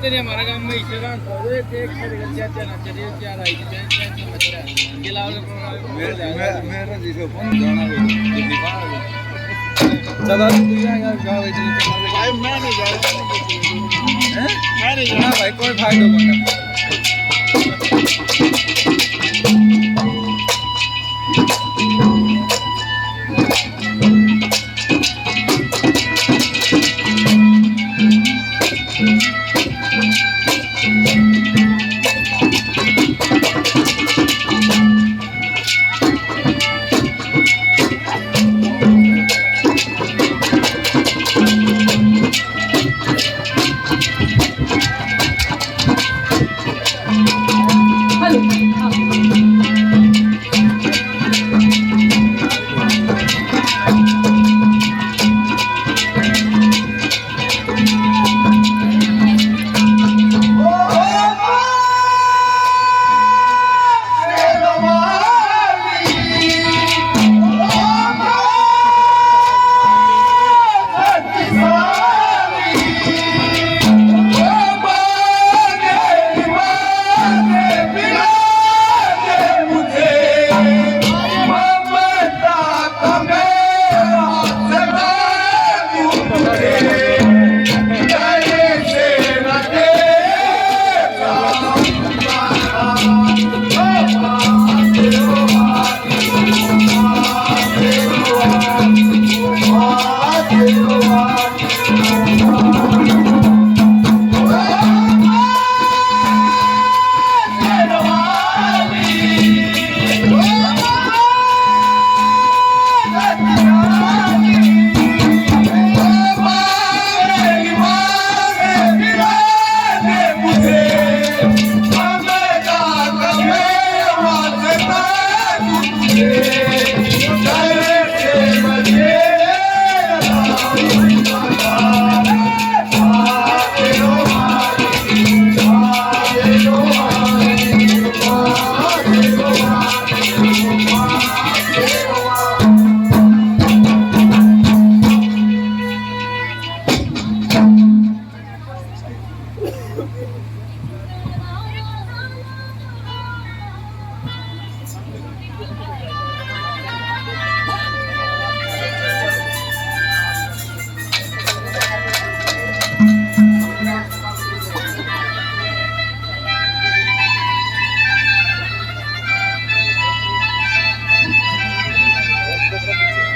तेरे हमारा काम में इश्तेहार सोरे देख कर क्या चलिए क्या रहा है टेंशन मत रहा गिलाव मेरा जिसको फोन जाना है दिल्ली बाहर चला तू जाएगा गाँव भाई मैं नहीं जा रहा मैं नहीं जा भाई कोई फायदा नहीं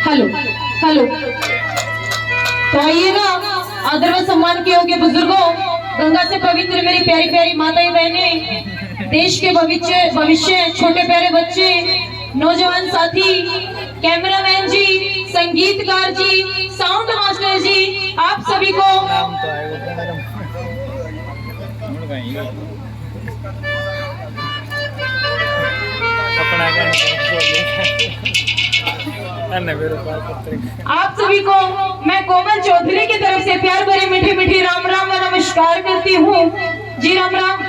हेलो हेलो तो आइए ना आदर व सम्मान के योग्य बुजुर्गों, गंगा से पवित्र मेरी प्यारी प्यारी माताएं बहनें, देश के भविष्य छोटे प्यारे बच्चे, नौजवान साथी, कैमरामैन जी, संगीतकार जी, साउंड मास्टर जी, आप सभी को आप सभी को मैं कोमल चौधरी की तरफ से प्यार भरे मीठी मीठी राम राम व नमस्कार करती हूँ। जी राम राम,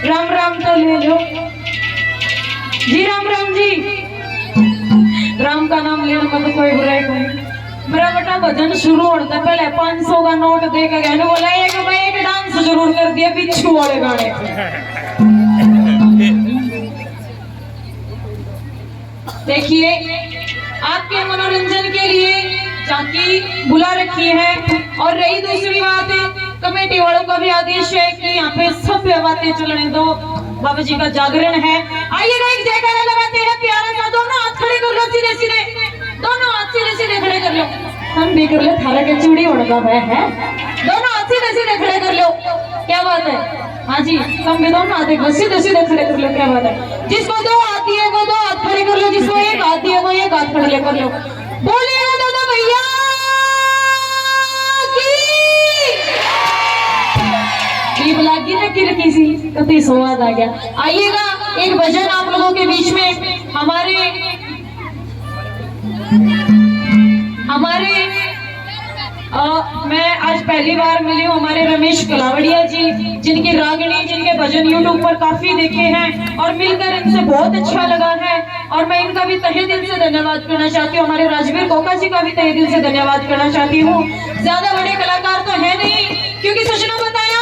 राम राम तो ले लो जी, राम राम जी। राम का नाम लेने में तो कोई बुराई नहीं। मेरा बेटा भजन शुरू होता पहले 500 का नोट दे के कहने बोला एक डांस जरूर कर दिया बिच्छू वाले गाने। देखिए आपके मनोरंजन के लिए झांकी बुला रखी है। और रही दूसरी बात, कमेटी वालों का भी आदेश है कि यहाँ पे सब बातें चलने दो, बाबा जी का जागरण है। आइएगा एक जयकारा लगाते हैं प्यारा सा, दोनों हाथ खड़े कर लो, सीधे सीधे दोनों हाथ सीधे सीधे खड़े कर लो। हम भी कर लो, थारा के चूड़ी उड़का है, दोनों हाथ सीधे सीधे खड़े कर लो। क्या बात है? हाँ जी, हम भी दोनों हाथ सीधे सीधे खड़े कर लो। क्या बात है? जिसको दो हाथ दिए वो दो हाथ खड़े कर लो, जिसको एक हाथ दिए वो एक हाथ खड़े कर लो। बोलिएगा दादा भैया की बुलागी ना कि किसी कति स्वाद आ गया। आइएगा एक भजन आप लोगों के बीच में मैं आज पहली बार मिली हूँ हमारे रमेश कलावड़िया जी, जिनकी रागनी जिनके भजन यूट्यूब पर काफी देखे हैं और मिलकर इनसे बहुत अच्छा लगा है। और मैं इनका भी तहे दिल से धन्यवाद करना चाहती हूँ। हमारे राजवीर कोका जी का भी तहे दिल से धन्यवाद करना चाहती हूँ। ज्यादा बड़े कलाकार तो है नहीं, क्योंकि सच ने बताया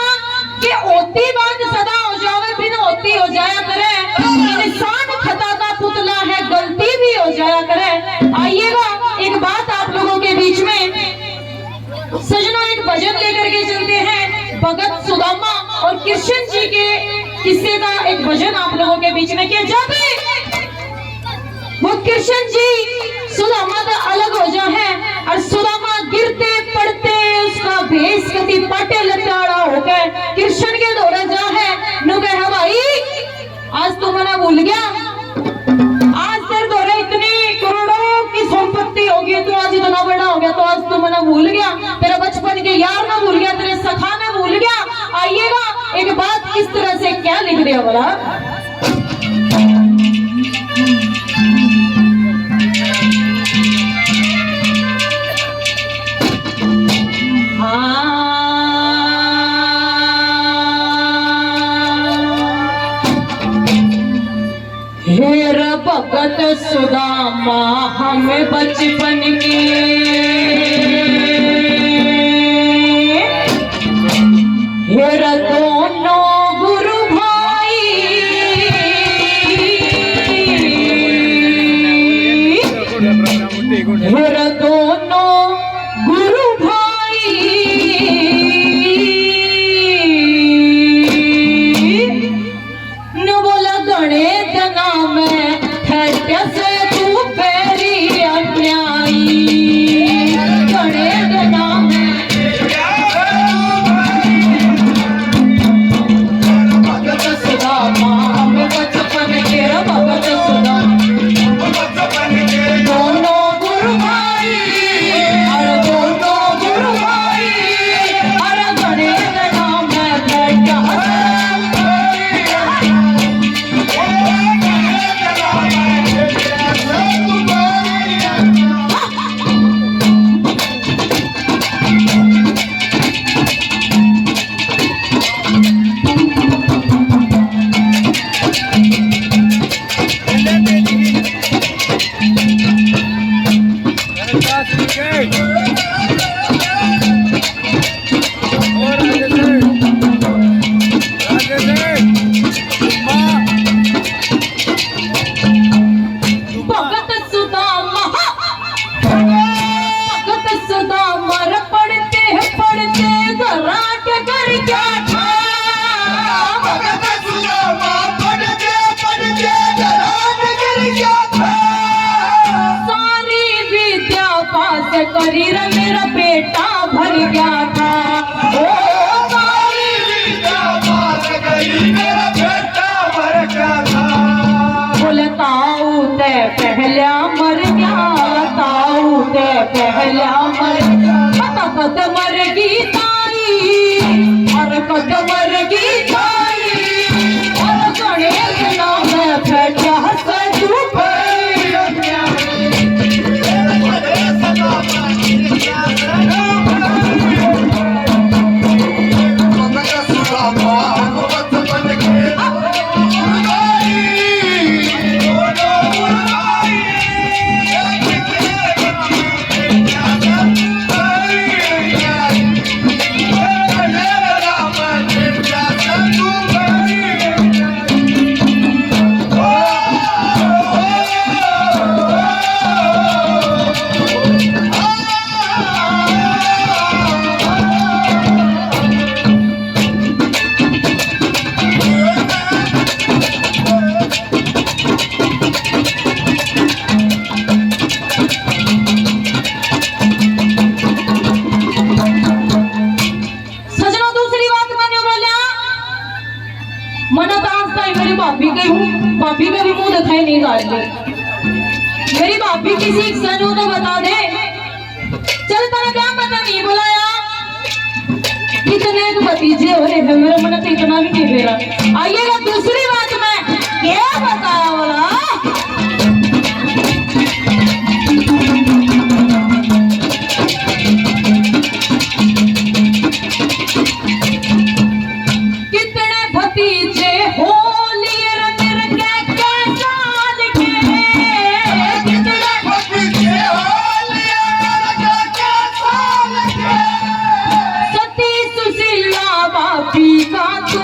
होती बात सदा हो जावे बिन होती हो जाया करे। इंसान खता का पुतला है, गलती भी हो जाया करे। आइएगा एक बात आप लोगों के बीच में सजना एक भजन लेकर के चलते हैं। भगत सुदामा और कृष्ण जी के किस्से का एक भजन आप लोगों के बीच में किया जावे। वो कृष्ण जी सुदामा का अलग हो जा है और सुदामा गिरते पड़ते उसका भेष कति पाटे लताड़ा होकर कृष्ण के दौरे जा है। नु कहे भाई आज तू मना भूल गया, आज तेरे दौरे इतनी करोड़ों की संपत्ति होगी, तू आज इतना बड़ा हो गया तो आज तू मना भूल गया, तेरा बचपन के यार ना भूल गया, तेरे सखा ना भूल गया। आइएगा एक बात किस तरह से क्या लिख दिया बोला। हेर भगत सुदामा हम बचपन के, हेर दोनों गुरु भाई, हेर दोनों गुरु भाई, न बोला गणे तना में ठहर से तू पैरी अन्यायी, गणे तना में भगत सुदामा हमें बचपन के, भगत सुदामा दोनों गुरु भाई, अरे दोनों गुरु भाई, अरे गणे तना में बैठा करी रे मेरा बेटा भर गया था, ओ सारी विद्या पास करी मेरा बेटा भर गया था। बोले ताऊ ते पहला मर गया, ताऊ ते पहला मर गया, पता कद मर गई ताई, और कद मर गई ताई, और गणेश नाम बैठा से चुप भाभी के भी मुंह दिखाई नहीं काट ले। मेरी भाभी किसी सनू तो बता दे, चल तेरा क्या पता नहीं बुलाया, कितने भतीजे हो रहे हैं, मेरा मन तो इतना भी नहीं फेरा। आइएगा दूसरी बात में क्या बताया बोला, कितने भतीजे हो तू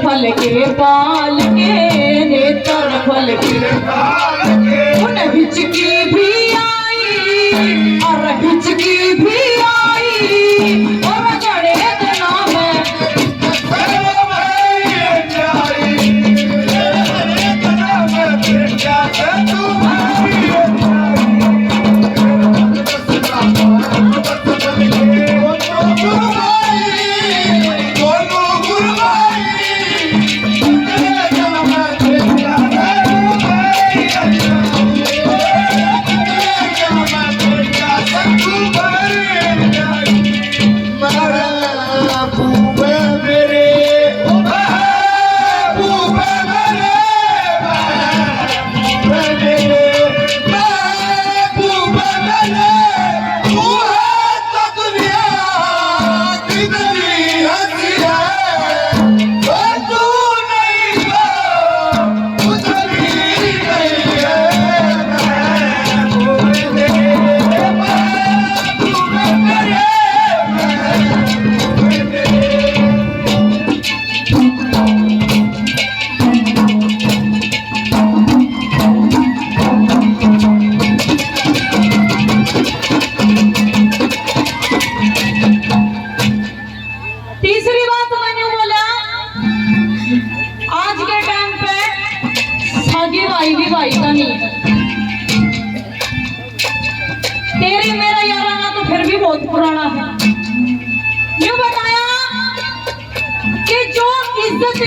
फल के पाल के, नेत्र फल के पाल के। उन हिचकी भी आई और हिचकी भी आई और गणेश नाम तेरी मेरा याराना तो फिर भी बहुत पुराना है। यूं बताया कि जो इज्जत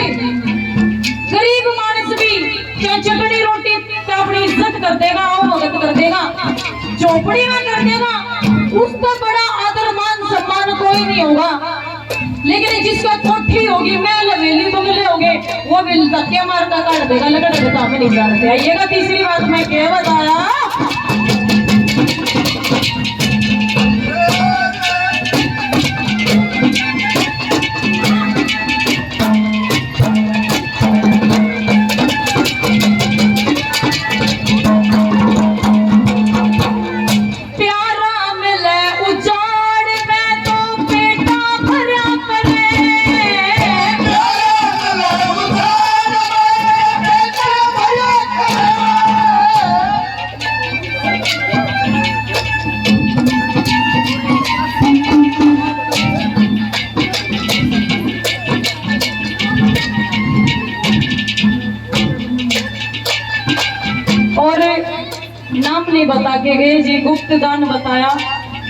गरीब मानस भी क्या चटनी रोटी क्या अपनी इज्जत कर देगा और भगत कर देगा, झोपड़ी में कर देगा, उसका बड़ा आदर मान सम्मान कोई नहीं होगा। लेकिन जिसका कोठी होगी, महल हवेली बंगले होंगे, वो भी धक्के मार का काट देगा, लगड़ देता हमें नहीं जानते। आइएगा तीसरी बात मैं क्या बताया, नाम नहीं बता के गए जी, गुप्त दान बताया।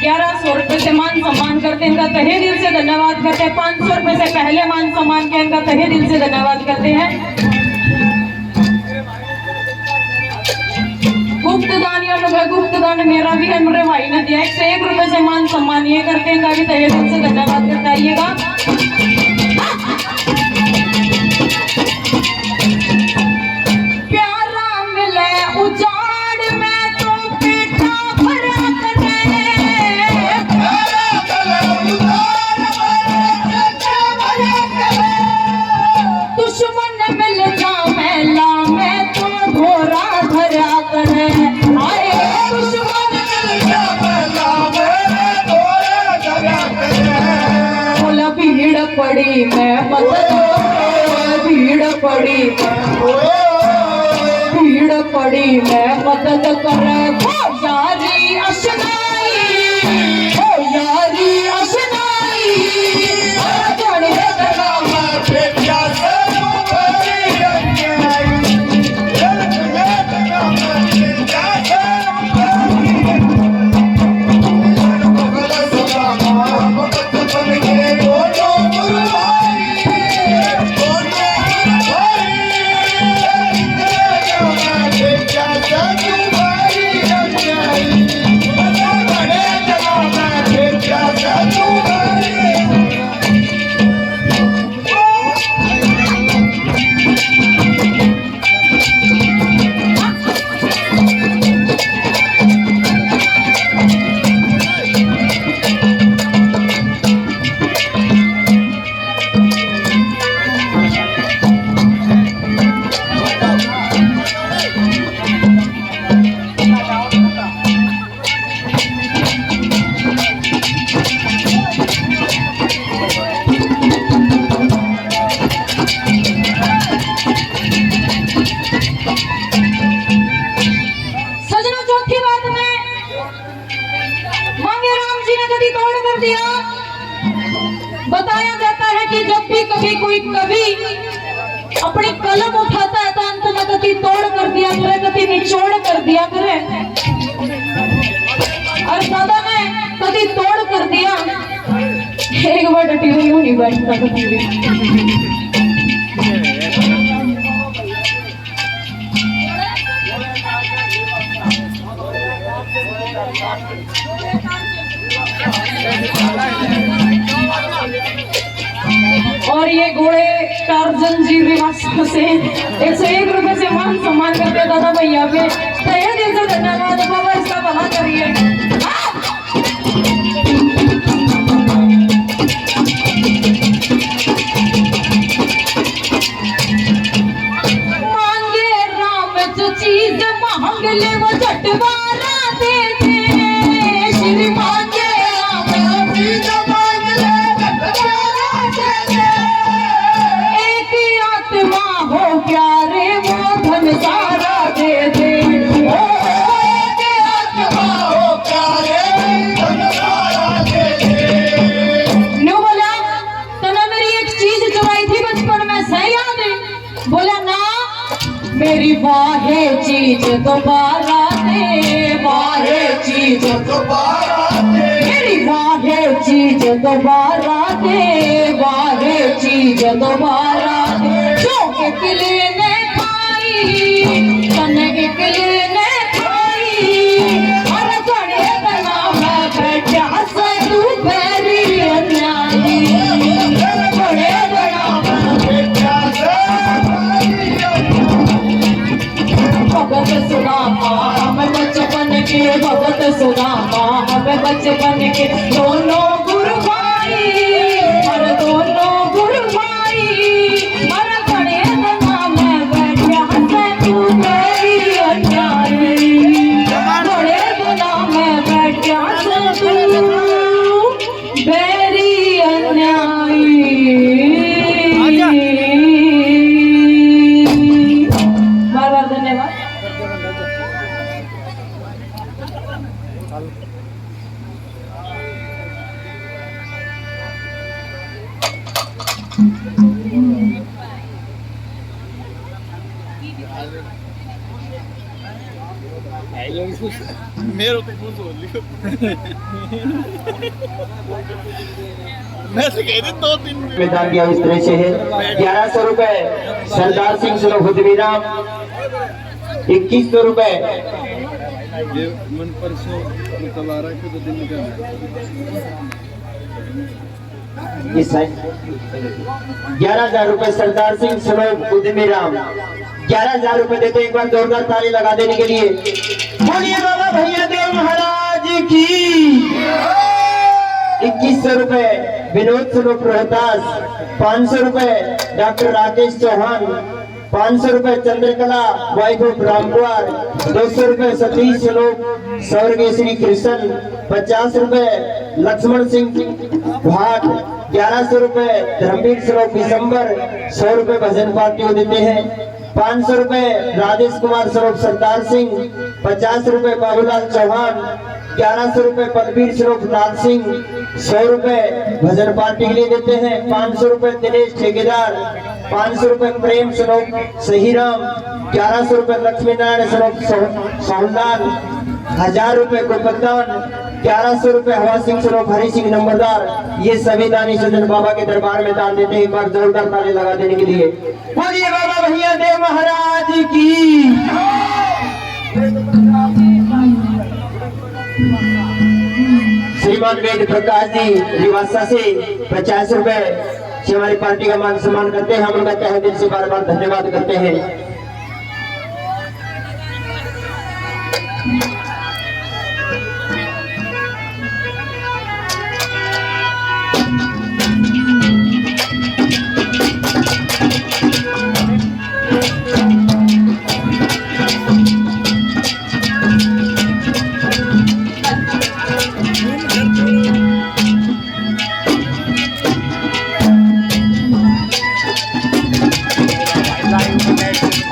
1100 रुपए से मान सम्मान करते, इनका तहे दिल से धन्यवाद करते हैं। 500 रुपए से पहले मान सम्मान के इनका तहे दिल से धन्यवाद करते हैं। गुप्त दान या गुप्त दान मेरा भी है, मेरे भाई ने दिया। 101 रुपए से मान सम्मान ये करते हैं, इनका भी तहे दिल से धन्यवाद करते आइएगा। पड़ी मैं मदद, भीड़ पड़ी मैं मदद कर यारी अशनाई, यारी अशनाई कभी तोड़ कर दिया। बताया जाता है कि जब भी कभी कोई कवि अपनी कलम उठाता है तो अंत में कभी तोड़ कर दिया करे, कभी निचोड़ कर दिया करे। और दादा ने कभी तोड़ कर दिया, एक बार डटी हुई हो नहीं बैठता कभी भी। और ये घोड़े टार्जन जी विवास से 101 रुपए से मान सम्मान करते दादा भैया पे तहे दिल से धन्यवाद। बाबा इसका भला करिए। मांगे राम जो चीज मांग ले वो झटवारा दे दे। श्री मांगे राम जो चीज मांग ले झटवारा दे दे। एक आत्मा हो प्यारे वो धन सारा दे दे। एक आत्मा हो प्यारे धन सारा दे दे। न्यू बोला तने मेरी एक चीज चुराई थी बचपन में से याद है। बोला ना मेरी वाहे चीज दोबारा दे, वाहे चीज दोबारा दे। मेरी वाहे चीज दोबारा दे, वाहे चीज दोबारा दे। जो किले ने खाई तने किले ने खाई। अरे बड़े बना मैं बैठा से तू मेरी अन्यायी। बड़े बना मैं बैठा से भगत सुदामा हमें बचपन के, भगत सुदामा हमें बचपन के। दोनों गुरु भाई और दोनों गुरु भाई। और बड़े बना मैं बैठा से तू मेरी अन्यायी। बड़े बना मैं बैठा से तू मेरी अन्यायी। बार बार धन्यवाद। मेरे तो कुछ बोल लियो। मैं से कह दे 2-3 मैदान दिया इस तरह से है। 1100 रुपए सरदार सिंह सुनो खुदमीराम। 2100 रुपए ये मन पर सो तवारा को तो दिन का 11,000 रुपए सरदार सिंह सुनो खुदमीराम। 11,000 रुपए देते। एक बार जोरदार ताली लगा देने के लिए बोलिए बाबा भैया देव महाराज की। 2100 रुपए विनोद स्वरूप रोहतास। 500 रुपए डॉक्टर राकेश चौहान। 500 रुपए चंद्रकला वाइफ ऑफ रामपुर। 200 रुपए सतीश स्वरूप स्वर्गीय श्री कृष्ण। 50 रुपए लक्ष्मण सिंह भाट। 1100 रुपए धर्मवीर स्वरूप दिसंबर। 100 रुपए भजन पार्टी को देते हैं। 500 रुपए राजेश कुमार स्वरूप सरदार सिंह। 50 रुपए बाबूलाल चौहान। 1100 रुपए पदवीर स्वरूप लाल सिंह। 100 रुपए भजन पार्टी के लिए देते हैं। 500 रुपए दिनेश ठेकेदार। 500 रुपए प्रेम स्वरूप सहीराम। 1100 रुपए लक्ष्मी नारायण स्वरूप सोहनलाल। 1000 रुपए गुरबद्दान। 1100 रुपए हवा सिंह स्वरूप हरि सिंह नंबरदार। ये सभी दानी सज्जन बाबा के दरबार में दान देते हैं। एक बार जोरदार ताली लगा देने के लिए बोलिए बाबा भैया देव महाराज की। श्रीमान वेद प्रकाश जी रिवासा से 50 रुपए से हमारी पार्टी का मान सम्मान करते हैं। हम उनका तहे दिल से बार बार धन्यवाद करते हैं। लाइव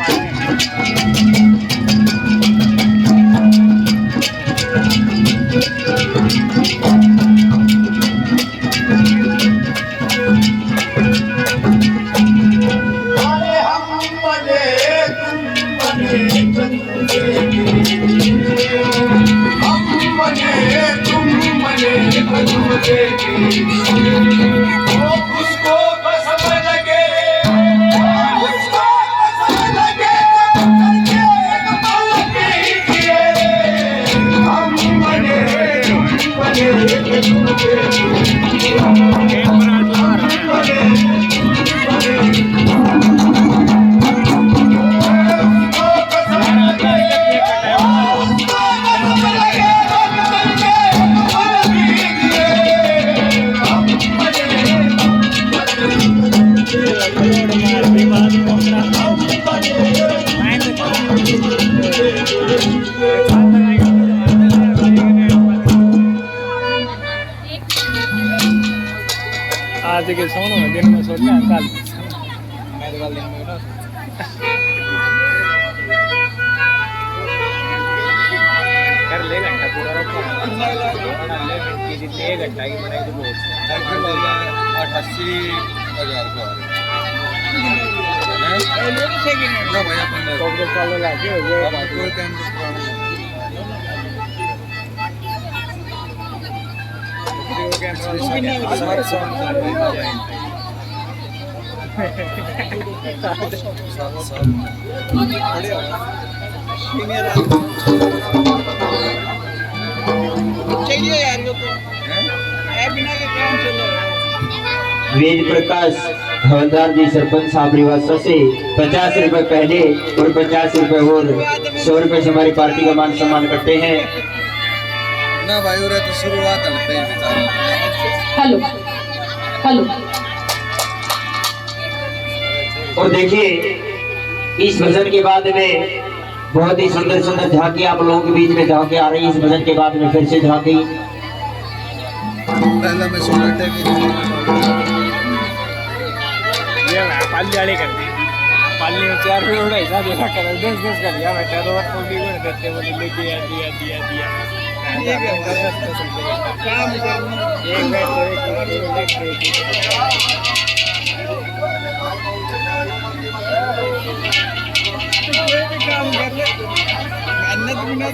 आज के सोनो दिन में सोच लिया कल मैं तो कल दिन में ना कर ले घंटा पूरा रखो ले किसी 1 घंटा की बनाई तो बहुत 88,000 का है ले सेकंड ना भैया 15 तो चल लाके हो गए कोई टाइम वेद प्रकाश हवलदार जी सरपंच साहब रिवासा से 50 रुपए पहले और 50 रुपए और 100 रुपए से हमारी पार्टी का मान सम्मान करते हैं। ना भाई और तो शुरुआत करते हैं बेचारा। Hello hello. और देखिए इस भजन के बाद में बहुत ही सुंदर सुंदर झांकी आप लोगों के बीच में झांकी आ रही है। इस भजन के बाद में फिर से झांकी पहला मैं सुनते की ये पाली वाले करते पाली में 4 रोड ऐसा देखा कर 10 कर दिया मैं तो और भी को देते बोले ले दिया ये काम करना एक बैठ काम कर ले मेहनत भी ना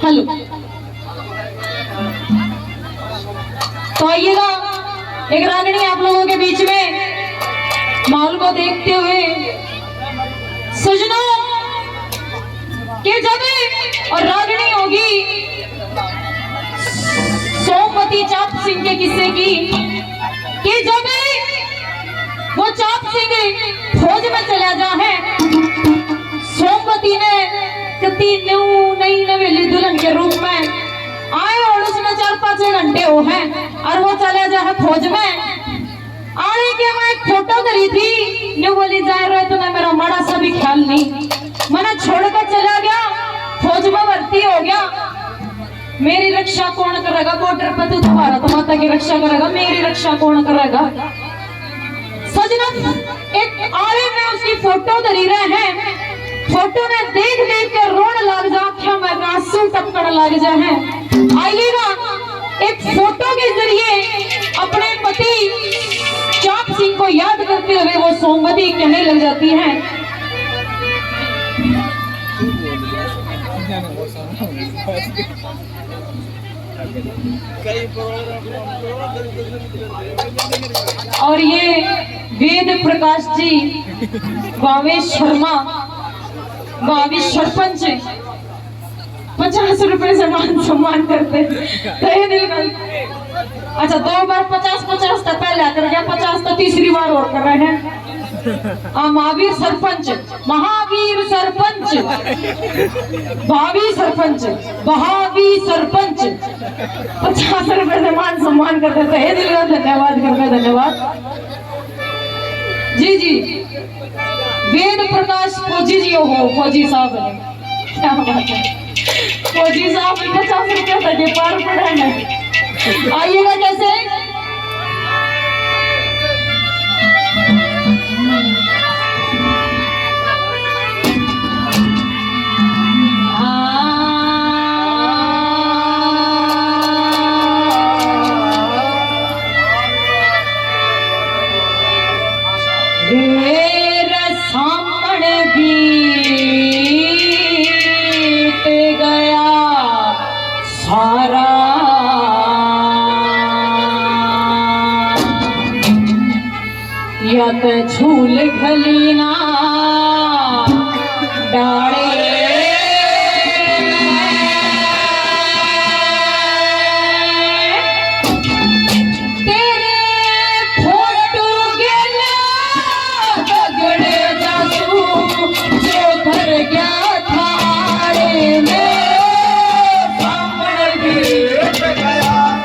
हेलो। तो आइएगा एक रागनी आप लोगों के बीच में माहौल को देखते हुए सजनों के जब और रागनी होगी सोमवती चाप सिंह के किस्से की कि जब वो चाप सिंह फौज में चला जा है सोमवती ने कितनी नई नवेली दुल्हन के रूप में आए और उसमें 4-5 घंटे हो हैं और वो चले जा है फौज में आने के मैं एक फोटो करी थी न्यू बोली जा रहे तो मैं मेरा बड़ा सा भी ख्याल नहीं मैंने छोड़कर चला गया फौज में भर्ती हो गया। मेरी रक्षा कौन करेगा बॉर्डर पर तू भारत माता की रक्षा करेगा मेरी रक्षा कौन करेगा। सजना एक आड़े में उसकी फोटो धरी रहे हैं फोटो ने देख देख कर रोने लग जा आँखों में आंसू टपकने लग जाए। आइएगा एक फोटो के जरिए अपने पति चाप सिंह को याद करते हुए वो सोमवती कहने लग जाती हैं। और ये वेद प्रकाश जी भावेश शर्मा भावी सरपंच 50 रुपए से मान सम्मान करते अच्छा 2 बार 50-50 तो पहले कर गया 50 तो तीसरी बार और कर रहे हैं। महावीर सरपंच भावी सरपंच भावी सरपंच 50 रुपए से मान सम्मान करते थे दिल का धन्यवाद करना धन्यवाद जी जी। वेद प्रकाश फौजी जी हो फौजी साहब ने क्या बात है फौजी साहब 50 रुपए से पार पड़ा है। आइएगा कैसे सामने बीत गया सारा यत झूल घलीना डाले तेरे फोटो गेला गगड़े जासू जो घर गया थारे में सामने भी गया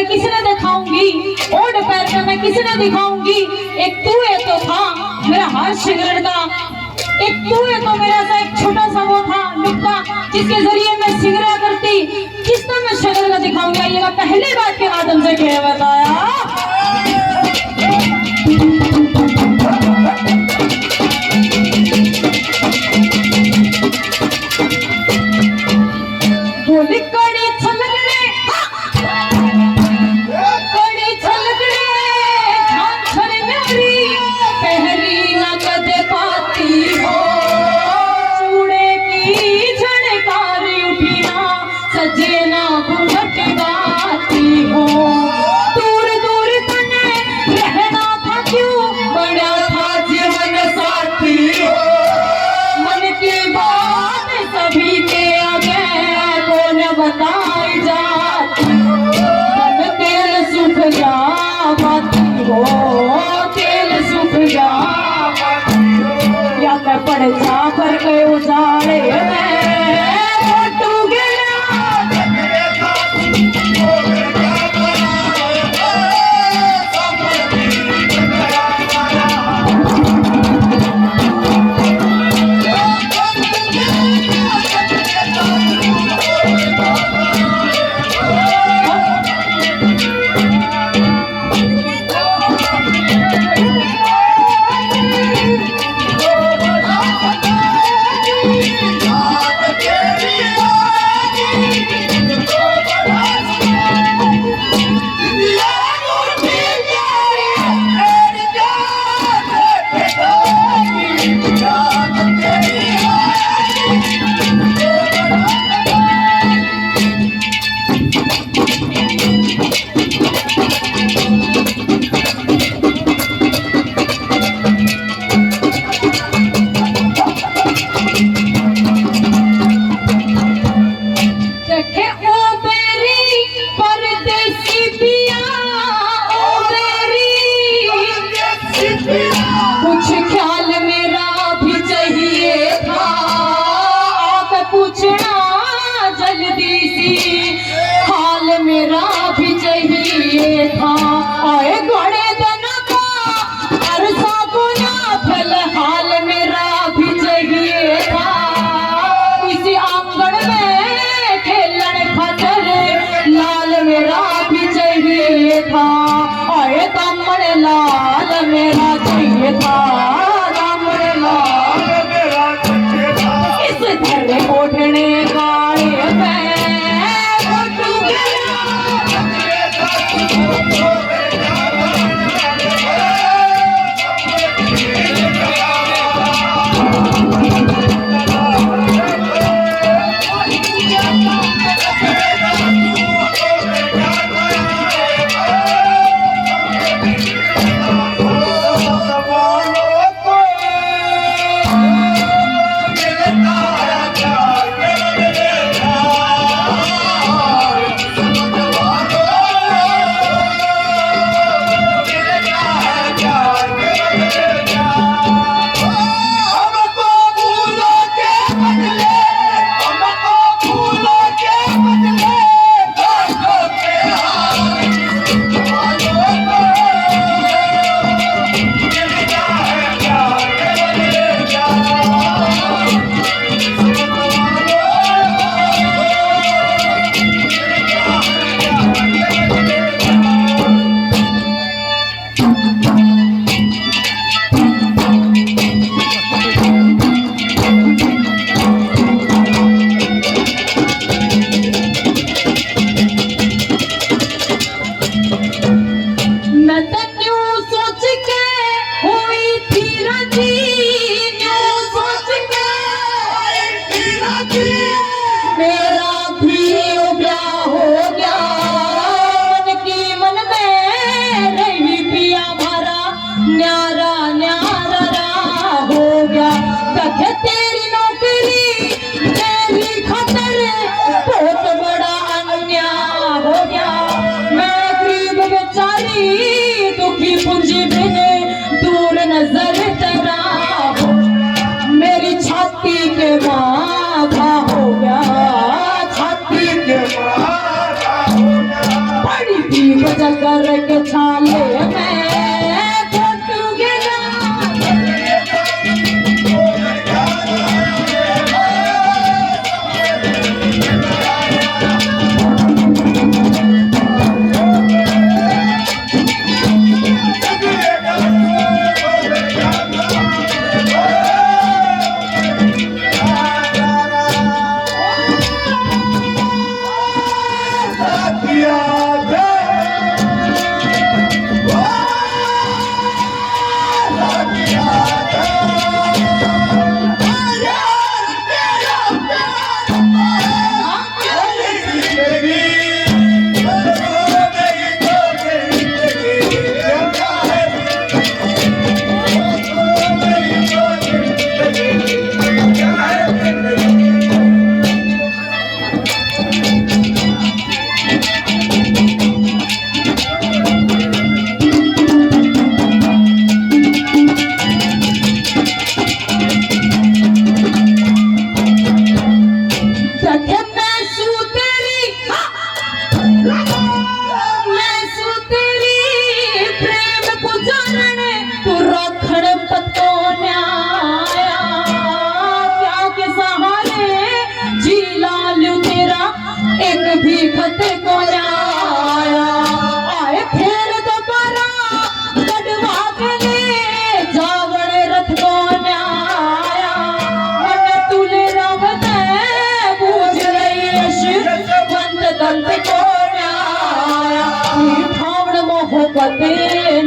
किसने दिखाऊंगी ओढ़ पैर पे मैं किसने दिखाऊंगी एक तू है तो था मेरा हार शिंगड़ का एक तू है तो मेरा सा एक छोटा सा वो था नुक्ता जिसके जरिए मैं सिगरा करती किसने मैं शिंगड़ का दिखाऊंगी आइएगा पहली बात के माध्यम से क्या बताया बोली कड़ी छलक रे कड़ी छलक रे झांझर मेरी पहली ना कदे पाती हो चूड़े की झनकारी उठी ना सजे ना घूंघट गाती हो दूर दूर तने रहना था क्यों बड़ा था जीवन साथी हो मन की बात सभी के आगे कौन बताई जाती मन तेल सुख जाती हो तेल सुख जाती हो या मैं पड़ जा पर के उजाड़े में फोटू गया कुछ ख्याल मेरा भी चाहिए था आके पूछना जल्दी सी हाल मेरा भी चाहिए था आए घोड़े दना का अरसा गुना फिलहाल मेरा भी चाहिए था इसी आंगन में खेलने खातर लाल मेरा भी चाहिए था आए कमर लाल मेरा चाहिए था रामड़ लाल मेरा चाहिए था इस धरने ओढ़ने गाड़े पे फोटू न्यारा न्यारा हो गया कथे तेरी नौकरी तेरी खतर बहुत बड़ा अन्याय हो गया। मैं गरीब बेचारी दुखी पूंजी बिने दूर नजर तेरा मेरी छाती के माथा हो गया छाती के माथा हो गया बड़ी भीग जगर के छाले में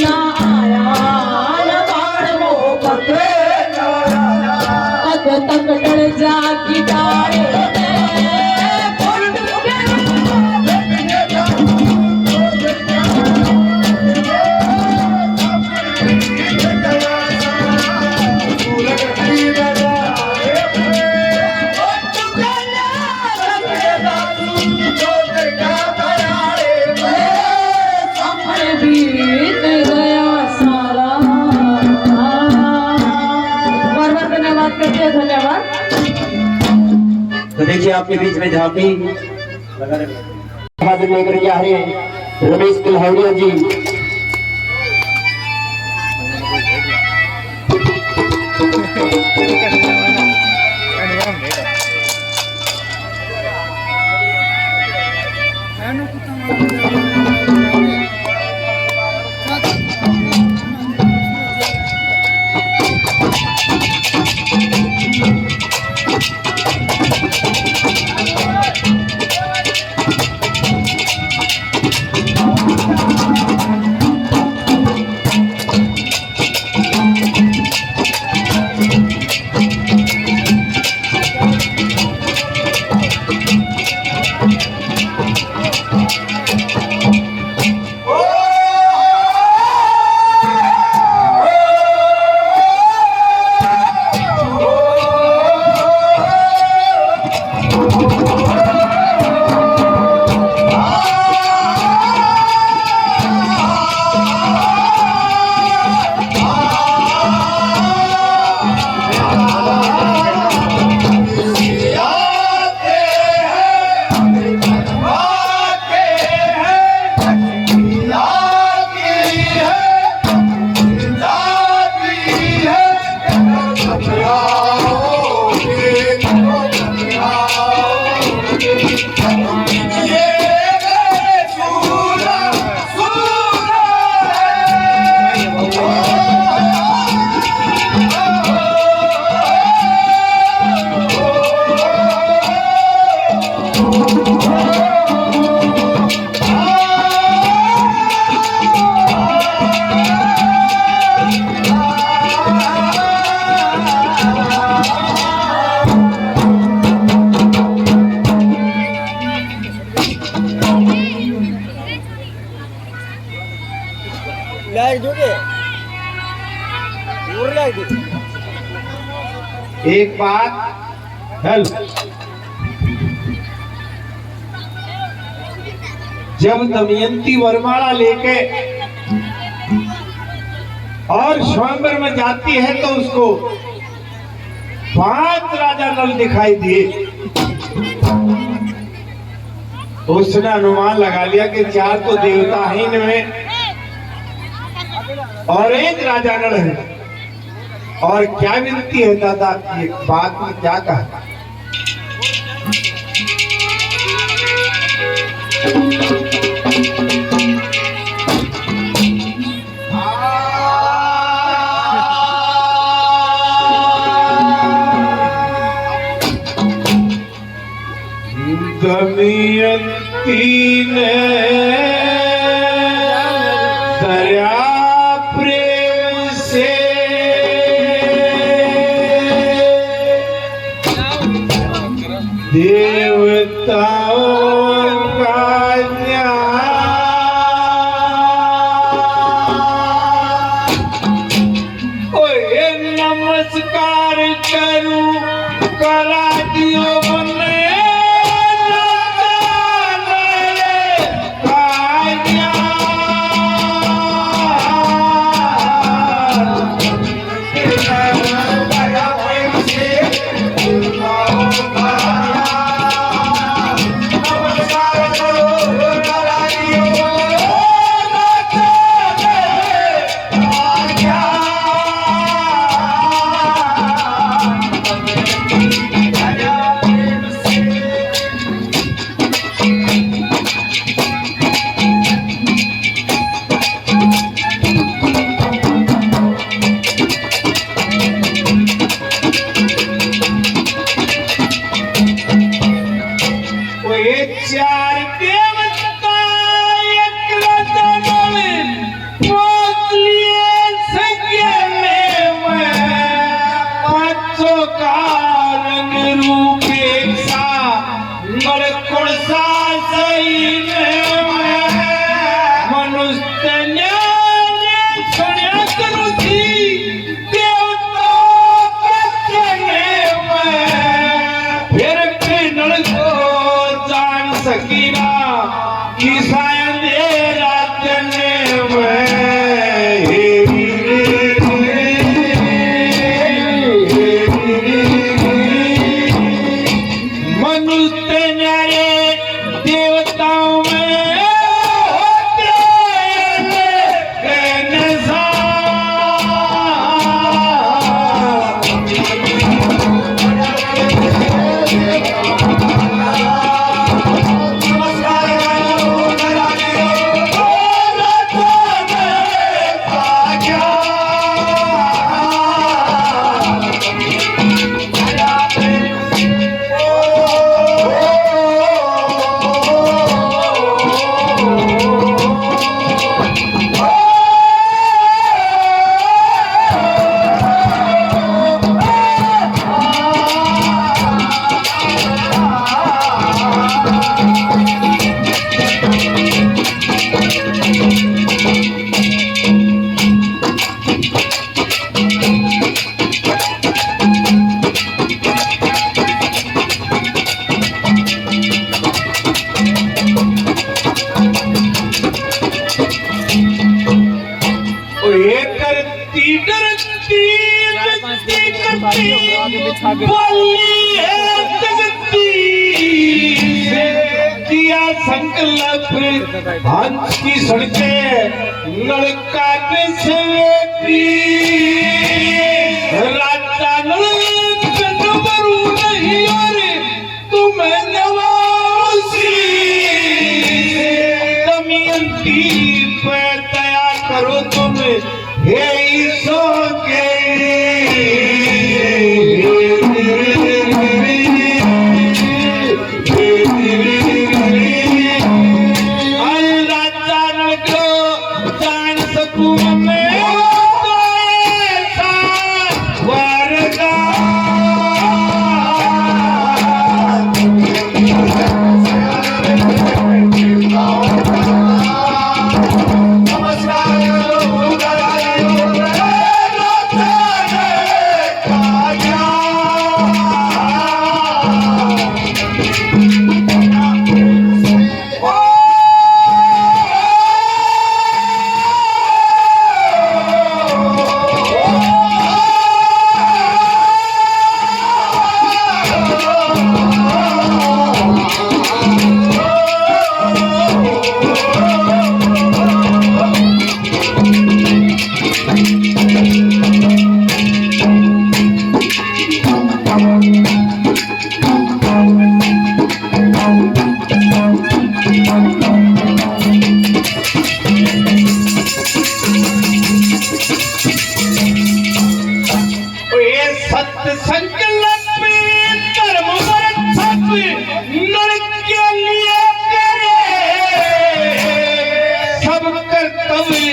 ना आया कद तक डर जागी डाले धन्यवाद। तो देखिए आपके बीच में झांकी हाजिर लेकर जा रहे हैं रमेश कलहौड़िया जी। एक बात हेल्प, जब दमयंती वरमाला लेके और स्वयंवर में जाती है तो उसको 5 राजा नल दिखाई दिए। उसने अनुमान लगा लिया कि 4 तो देवता हैं इनमें और 1 राजा नल है। और क्या विनती है दादा की बात में क्या कहा? दमयंती ने दरिया प्रेम से देवताओं का ओए नमस्कार करूं करा दियो बने किया संकल्प हंस की सड़कें लड़का से राजा नहीं और तुम्हें नवासी दमयंती पे दया करो तुम हे ईसो के नमस्कार संकल्प कर्म वर्षक नर के लिए करे, सब कर्तव्य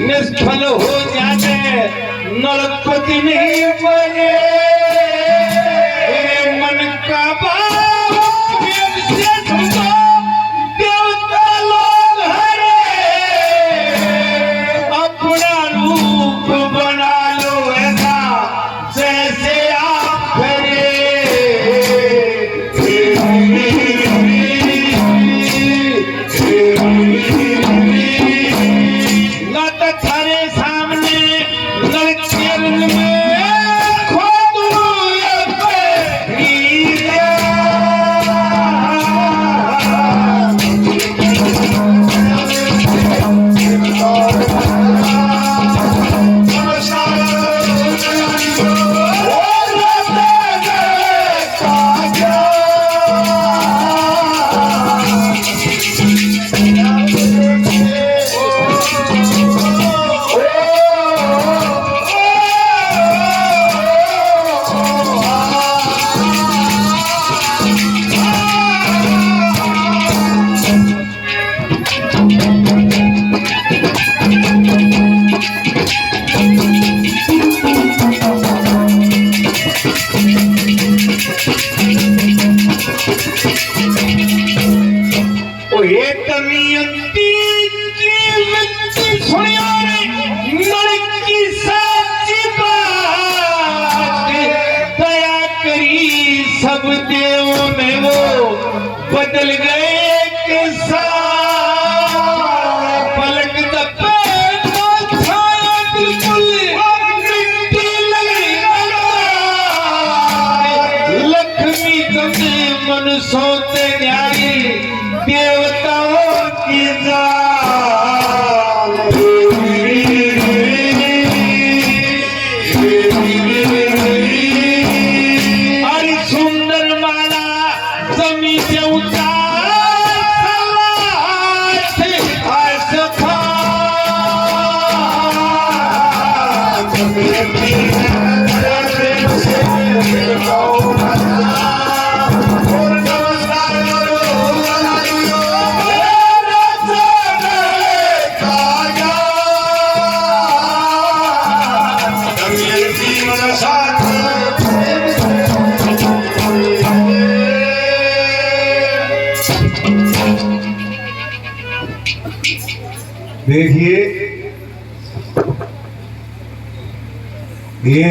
निष्फल हो जाते नरपति नहीं बने। मन का भाव से तुमको देवता लोग हरे, अपना रूप बना लो ऐसा जैसे आप करे। न तो थारे सामने नरचर में खोद सब देवों में वो बदल गए एक साथ। पलक दबे तो छाया बिल्कुल मिट्टी लगी। लक्ष्मी तुमने मन सोते न्यारी देवताओं की देखिए, ये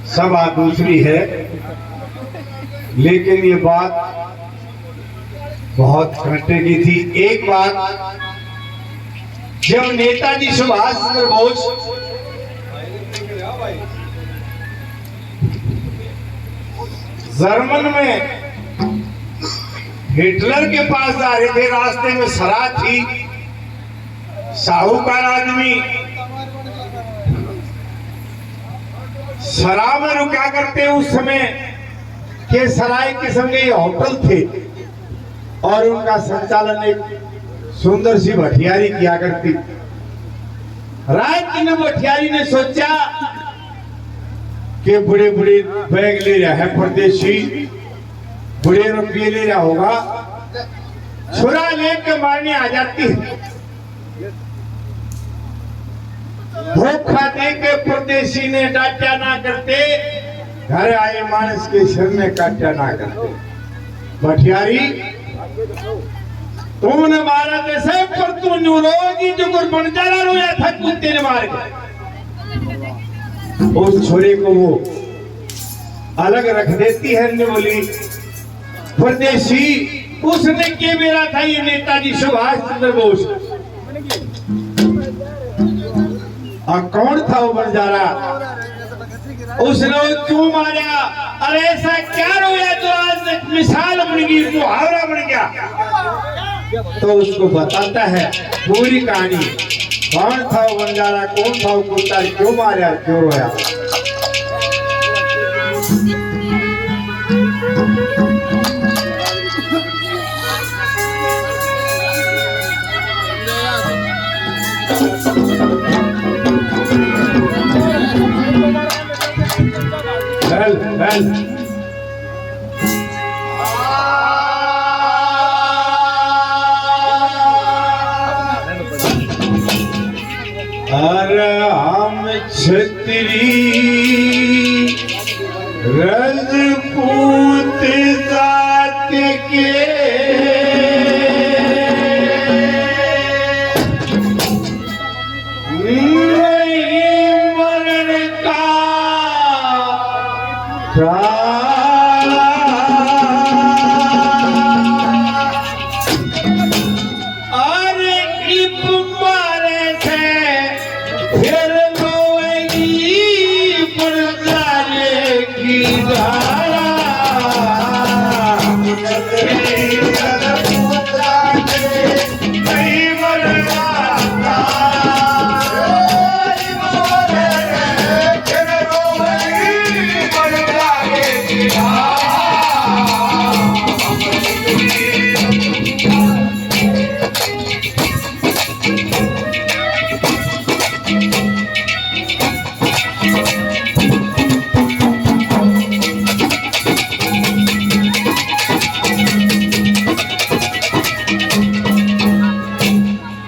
सब बात दूसरी है, लेकिन ये बात बहुत घंटे की थी। एक बात, जब नेताजी सुभाष चंद्र बोस जर्मन में हिटलर के पास जा रहे थे, रास्ते में शराब थी, साहूकार आदमी शराब में रुका करते। उस समय के सराय किस्म के होटल थे और उनका संचालन एक सुंदर सी भटियारी किया करती। रात की भटियारी ने सोचा कि बड़े बड़े बैग ले रहा है परदेशी, बड़े रुपये ले रहा होगा, छुरा लेकर मारने आ जाती है। धोखा दे के परदेशी ने डांटा ना करते, घर आए मानस के सिर में काटा ना करते। भटियारी, तुमने मारा जैसे पर तू न्यूरोगी जो कुछ बन जाना रोया था कुत्ते ने मार के। उस छोरे को वो अलग रख देती है ने बोली, परदेशी उसने क्या मेरा था ये नेताजी सुभाष चंद्र बोस। और कौन था वो बंजारा, उसने क्यों मारा? अरे ऐसा क्या रोया जो आज मिसाल बन गई, मुहावरा बन गया। तो उसको बताता है पूरी कहानी, कौन था वो बंजारा, कौन था वो कुत्ता, क्यों मारा, क्यों रोया। बैल बैल अरे हम छतरी रजपूत जात के नहीं मरण का अरे इप मारे थे फिर लोगी पुरजारे की धारा नहीं मरना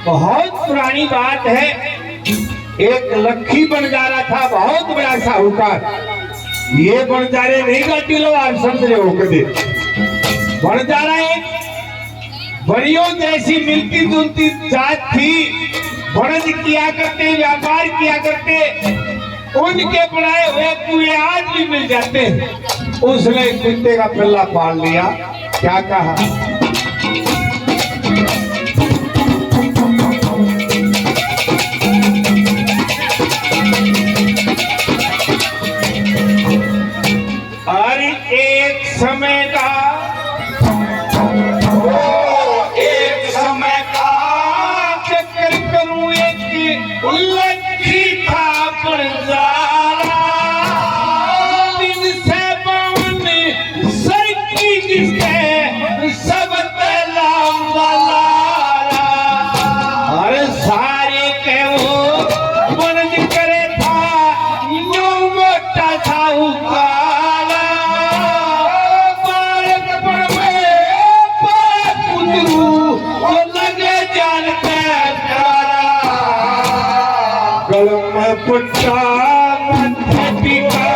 बहुत पुरानी बात है। एक लखी बंजारा था, बहुत बड़ा साहूकार। ये बंजारे नहीं गाती लो आप समझ रहे हो कदे। बंजारा एक बड़ियों जैसी मिलती जुलती जात थी। बड़द किया करते, व्यापार किया करते। उनके बनाए हुए कुएं आज भी मिल जाते हैं। उसने कुत्ते का पिल्ला पाल लिया। क्या कहा? अरे एक समय का चक्कर करूं एक लखी था बंजारा। दिन से बावन सर की जिसके सब तेला वाला। अरे सारे के वो बंद करे था यूं मोटा साहूकार। पट्टा टीका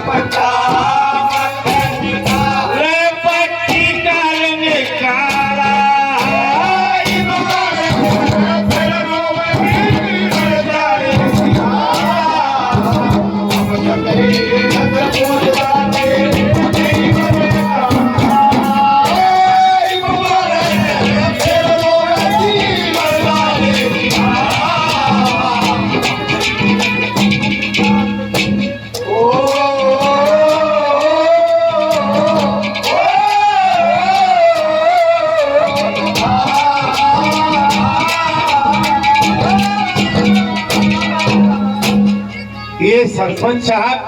पट्टा रे पट्टी काल काला। ये सरपंच साहब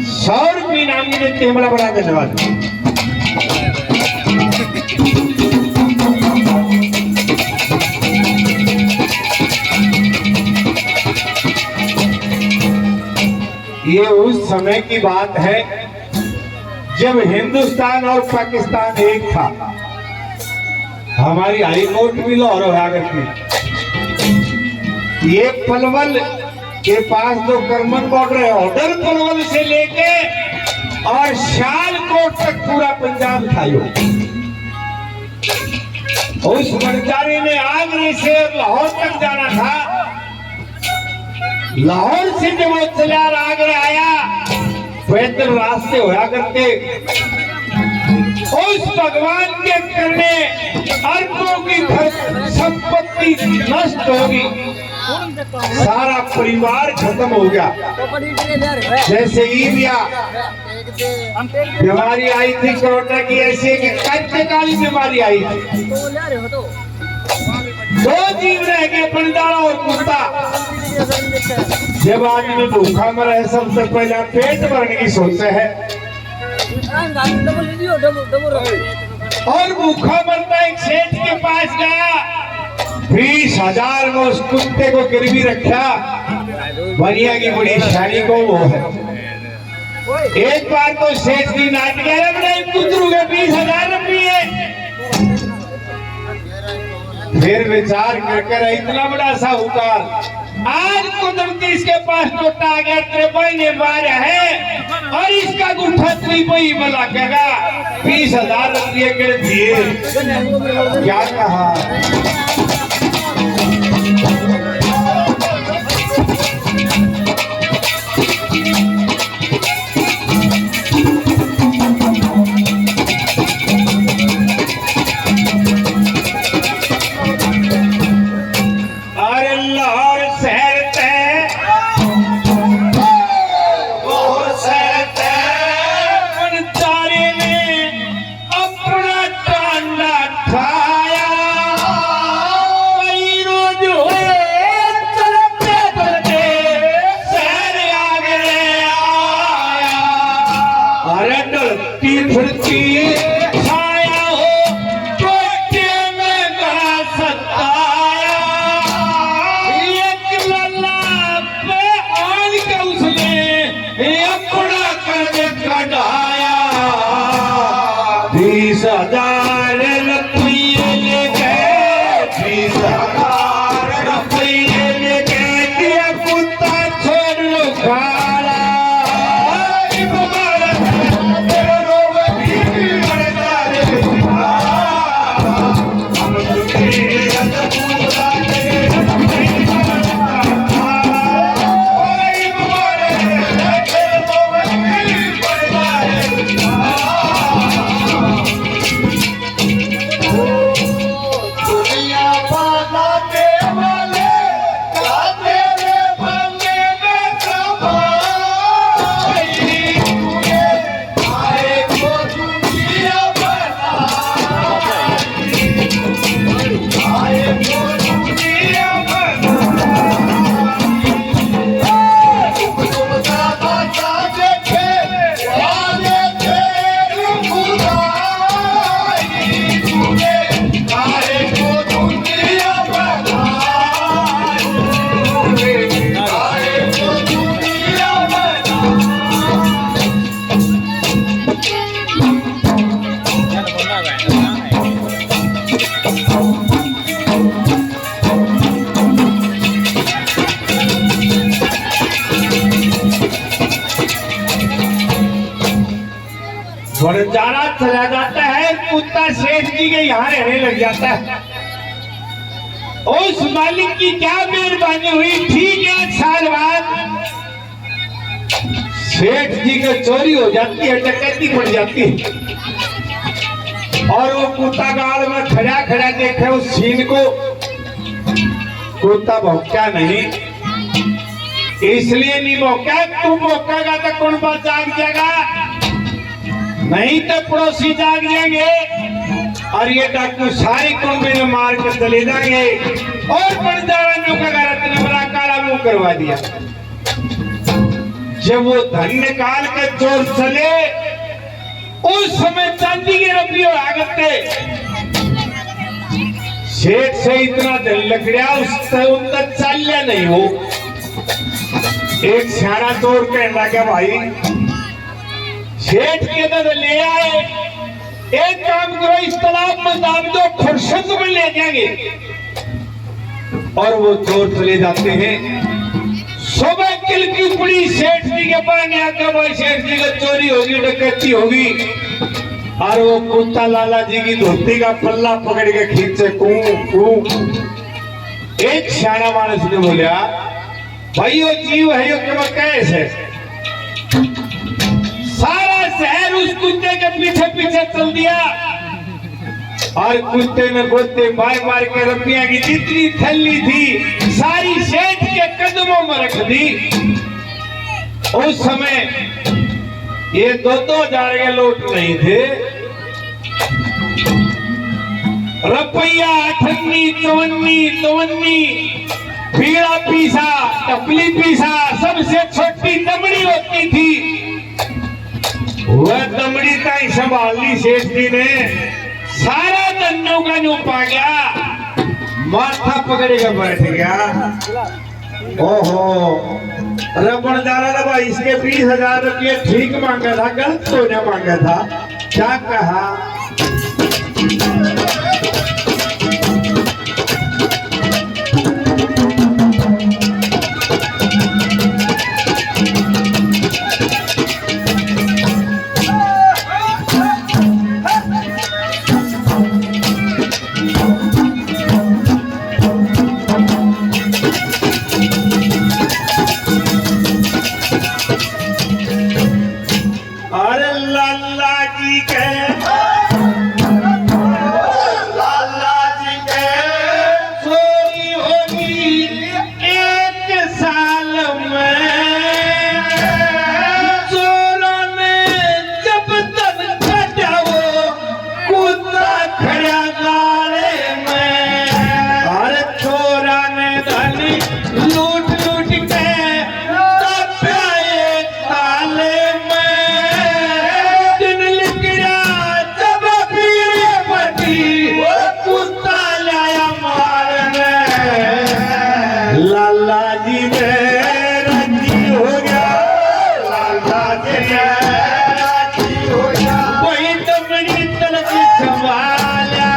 100 रुपये इनाम देते हैं। बड़ा बड़ा धन्यवाद। ये उस समय की बात है जब हिंदुस्तान और पाकिस्तान एक था। हमारी हाई कोर्ट भी लाहौर होया करती। ये पलवल के पास जो करमन बॉर्डर है, ऑर्डर पलवल से लेके और शालकोट तक पूरा पंजाब था। उस बंजारे ने आगरे से लाहौर तक जाना था। लाहौर से जब वो चला आगरे आया, पैदल रास्ते होया करते। उस भगवान के करने अरबों की संपत्ति नष्ट होगी, सारा परिवार खत्म हो गया। जैसे ईदिया बीमारी आई थी कोरोना की, ऐसे काली बीमारी आई थी। 2 जीव रह गए, बंजारा और कुत्ता। जब आदमी भूखा मरा है, सबसे पहले पेट भरने की सोचते है और भूखा मरता एक सेठ के पास गया। 20,000 में उस कुत्ते को गिरवी रखा। बढ़िया की बड़ी शानी को वो है। एक बार तो सेठ जी नाट गया बड़े कुतरू के 20,000 रुपये। फिर विचार करके इतना बड़ा साहूकार आज कुदरती इसके पास टोटा आ गया, 53 ने मारा है और इसका गुठा 53 बला कहेगा 20,000 रुपये के दिए। क्या कहा बड़जारा चला जाता है, कुत्ता सेठ जी के यहाँ रहने लग जाता है। उस मालिक की क्या मेहरबानी हुई, ठीक 1 साल बाद सेठ जी की चोरी हो जाती है, डकैती पड़ जाती है और वो कुत्ता गाल में खड़ा खड़ा देखे उस सीन को। कुत्ता भौंका नहीं, इसलिए नहीं भौंका, तू भौंकेगा तो कौन बात जाग जाएगा, नहीं तो पड़ोसी जाग जाएंगे और ये डाकू सारी कुंबे में मार के चले जाएंगे। और बड़जारा ने बड़ा काला मुंह करवा दिया। जब वो धन निकाल के चोर चले, उस समय चांदी के रुपये आ गए। सेठ से इतना धन लग गया, उससे उनका चाल्या नहीं हो। एक सियाना चोर कहना क्या भाई, सेठ के तो ले आए, एक काम करो इस तालाब में डाल दो, फुर्सत में ले जाएंगे। और वो चोर चले जाते हैं। सुबह किलकी पड़ी सेठ जी के पास आकर, भाई सेठ जी की चोरी होगी, डकैती होगी। और वो कुत्ता लाला जी की धोती का पल्ला पकड़ के खींचे कू कू। एक सियाना मानस ने बोला, भाई वो जीव है यो क्या कैसे? सारा शहर उस कुत्ते के पीछे पीछे चल दिया और कुत्ते में गोते मार मार के रुपया की जितनी थैली थी सारी सेठ के कदमों में रख दी। उस समय ये 2,000 के नोट नहीं थे, रुपया 58 पीड़ा पीसा, टपली पीसा, सबसे छोटी दमड़ी होती थी, वह दमड़ी का ही संभाल ली सेठ जी ने। सारा धनों का नो पा गया, माथा पकड़ेगा बैठ गया। ओहो, रबड़ जा रहा था भाई, इसके 20,000 रुपये ठीक मांगा था, गलत तो नहीं मांगा था। क्या कहा? अरे लाला जी के चोरी होगी 1 साल में, चोरों ने जब तक कटा वो कुत्ता खड़ा गाले में। अरे चोरा ने धन लूट लूट के दबा एक ताले में, दिन लिखड़ा जब पीरे पटी कुत्ता लाया मारने। लाला जी ने राजी हो गया, लाला जी ने राजी हो गया, वही दमड़ी तलक संभाला।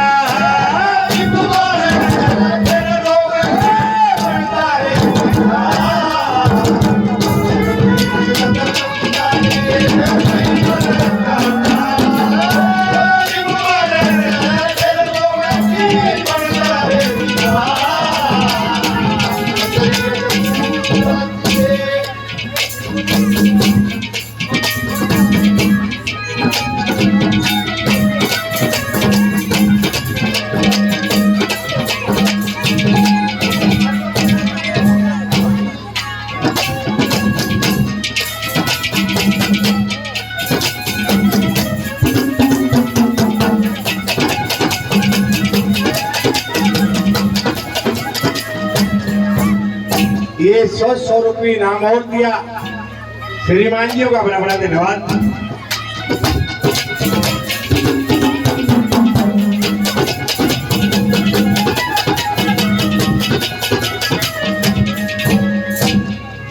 ये 100 रुपये इनाम और दिया। श्रीमान जी का बड़ा बड़ा धन्यवाद।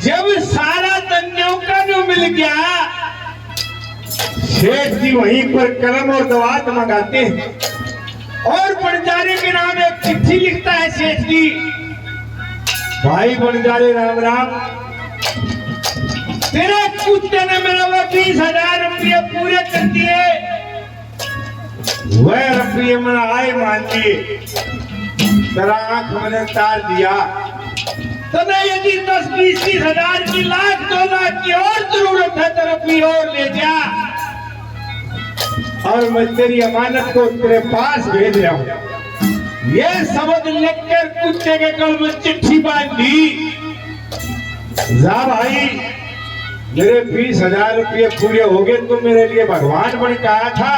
जब सारा धन्यों का जो मिल गया, सेठ जी वहीं पर कलम और दवात मंगाते हैं और बंजारे के नाम एक चिट्ठी लिखता है सेठ जी। भाई बंजारे राम राम, तेरे कुत्ते ने मेरा वो 20,000 रुपये पूरे कर दिए, वह रुपये मैंने आए मान लिए, तेरा आंख मैंने तार दिया। तो मैं यदि 10-20 हजार की, 1,00,000-2 लाख की और जरूरत है तो रुपये और ले जा, और मैं तेरी अमानत को तेरे पास भेज रहा हूं। ये शब्द लिखकर कुत्ते के गल में चिट्ठी बांधी। जा भाई, मेरे 20,000 रुपये पूरे हो गए, तो मेरे लिए भगवान बन कहा था,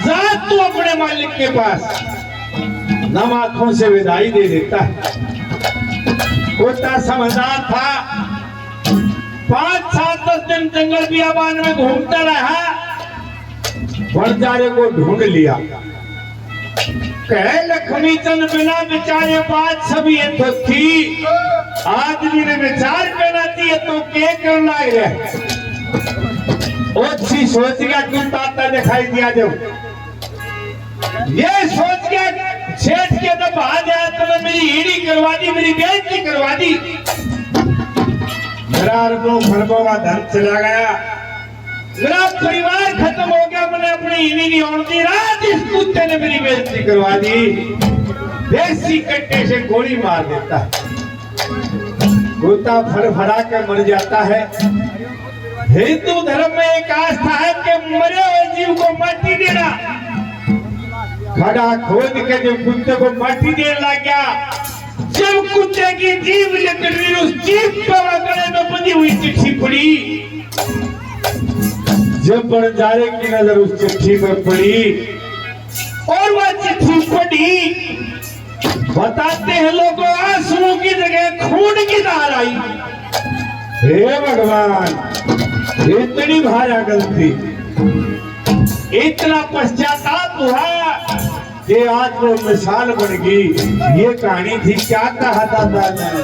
जा तू अपने मालिक के पास। नम आंखों से विदाई दे देता। कुत्ता समझदार था, 5-7-10 दिन जंगल बियाबान में घूमता रहा, बंजारे को ढूंढ लिया। कहे लक्ष्मी चंद बिना बेचारे बात सभी ये तो थी, आदमी ने विचार करना चाहिए तो क्या करना है। अच्छी सोच गया, कुत्ता आता दिखाई दिया। जब ये सोच गया सेठ के तो बाहर जाए तो मेरी ईडी करवा दी, मेरी बेइज्जती करवा दी, मेरा अरबों खरबों का धन चला गया, मेरा परिवार खत्म हो गया, मैंने अपनी ईडी नहीं होने दी। रात इस कुत्ते ने मेरी बेइज्जती करवा दी। देसी कट्टे से गोली मार देता है, कुत्ता फड़फड़ा कर मर जाता है। हिंदू धर्म में एक आस्था है कि मरे हुए जीव को माटी देना। खड़ा खोद के जब कुत्ते को माटी देने लग गया, जब कुत्ते की जीभ निकली, उस जीभ पर गले में बंधी हुई चिट्ठी पड़ी। जब बंजारे की नजर उस चिट्ठी पर पड़ी और वह चिट्ठी पढ़ी, बताते हैं लोगों, आंसुओं की जगह खून की धार आई। हे भगवान, इतनी भारी गलती, इतना पश्चाताप हुआ कि आज वो मिसाल बन गई। ये कहानी थी, क्या कहा था दादा ने?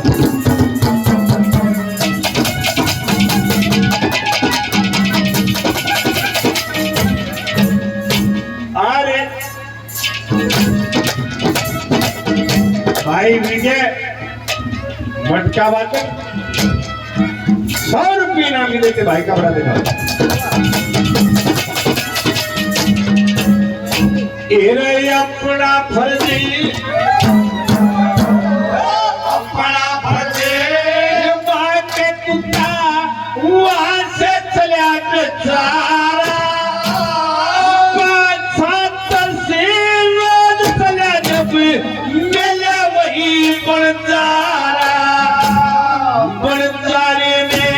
भाई विजय मटका वादक 100 रुपये इनाम देते भाई का बड़ा देना। एरे अपना फर्जी बाके कुत्ता वहां से चला बेचारा 5-7 से रोज चला जब मिला वही बनजारे ने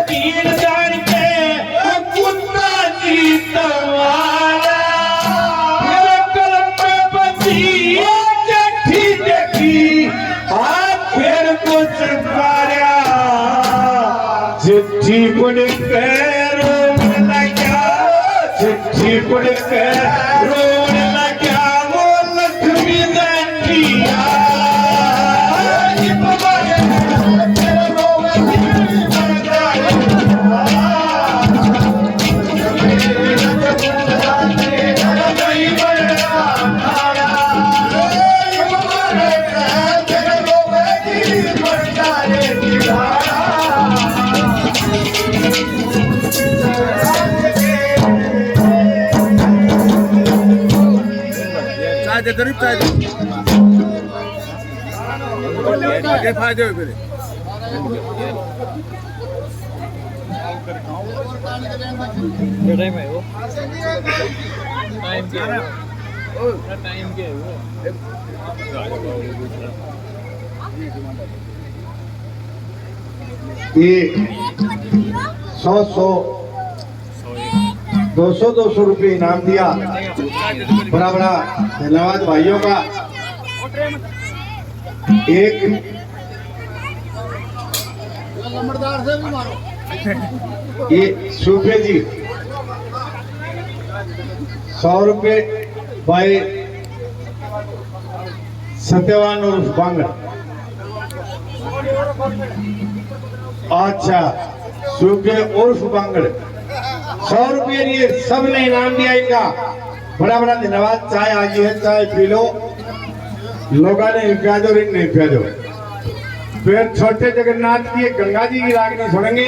3 जान के कुत्ता जीतवारा मेरे कलम पे बची चिट्ठी देखी आप फिर को चुकाया चिट्ठी पढ़ के रोने लगा चिट्ठी पढ़ के रोने लगा वो लक्ष्मी दैनिया चाय दे गरीब चाय दे क्या फायदे हुए फिर टाइम है वो टाइम के वो ये 100 200 रुपये इनाम दिया। बड़ा बड़ा धन्यवाद भाइयों का। एक ये सूफे जी 100 रुपये भाई सत्यवान और बांगड़। अच्छा सूफे उर्फ बांगड़ 100 रुपये लिए सबने इनाम दिया इनका। बड़ा बड़ा धन्यवाद। चाय आ गई है, चाय पी लो। लोगों ने पिया दो, रिंग नहीं पिया दो। फिर छोटे जगन्नाथ की गंगा जी की रागनी सुनेंगे।